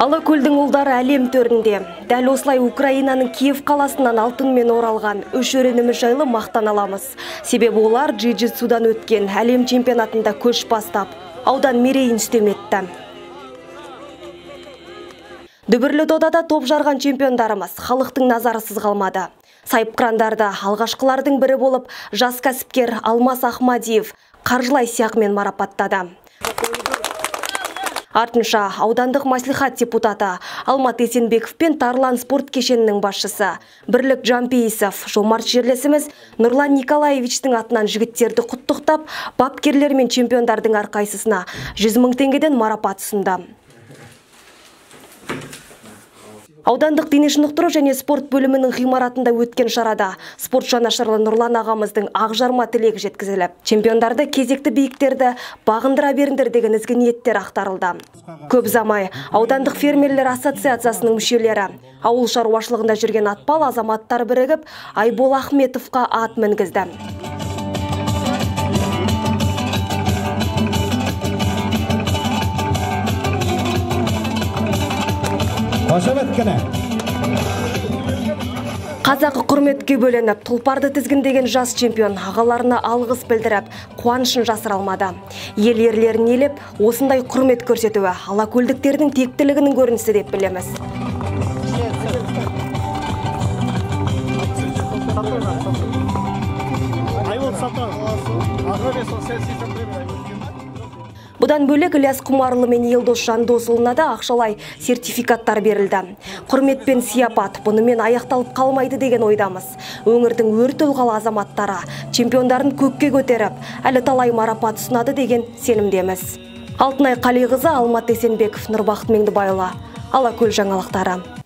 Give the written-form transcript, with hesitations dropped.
Алакөлдің ұлдары әлем төрінде. Дәл осылай Украинаның Киев қаласынан алтынмен оралған үш өреніміз жайлы мақтан аламыз. Себебі олар джиу-джитсудан өткен әлем чемпионатында көш бастап, аудан мерейін үстеметті. Дүбірлі додада топ жарған чемпиондарымыз халықтың назарысыз қалмады. Сайыпқырандарда алғашқылардың бірі болып, жас кәсіпкер Алмас Ахмадиев қаржылай сыйақымен марапаттады. Артынша аудандық мәслихат депутаты Алмат Есенбеков пен Тарлан спорт кешенінің басшысы Бірлік Жампейісов, жомарт жерлесіміз Нұрлан Николаевичтің атынан жігіттерді құттықтап, бапкерлер мен чемпиондардың әрқайсысына 100 000 теңгеден марапат ұсынды. Аудандық дене шынықтыру және спорт бөлімінің ғимаратында өткен шарада спорт жанашырлы Нұрлан ағамыздың ақжарма тілегі жеткізіліп, чемпиондарды кезекті биіктерді бағындыра беріңдер деген ізгі ниеттер ақтарылды. Көп замай аудандық фермерлер ассоциациясының мүшелері, ауыл шаруашылығында жүрген атпал азаматтар бірігіп, Айбол Ахметовқа ат мінгізді. Қазақы құрметке бөленіп, тұлпарды тізгіндеген жас чемпион ағаларына алғыс білдіріп, қуанышын жасыра алмады. Ел ерлерін елеп, осындай құрмет көрсетуі алакөлдіктердің тектілігінің көрінісі деп білеміз. Бұдан бөлек Ілияс Құмарлы мен Елдос Жандосұлына да ақшалай сертификаттар берілді. Құрмет пен сияпат бұнымен аяқталып қалмайды деген ойдамыз. Өңірдің өр тұлғалы азаматтары чемпиондарын көкке көтеріп, әлі талай марапат ұсынады деген сенімдеміз. Алтынай Қалиқызы, Алмат Есенбеков, Нұрбақыт Меңдібайұлы, Алакөл жаңалықтары.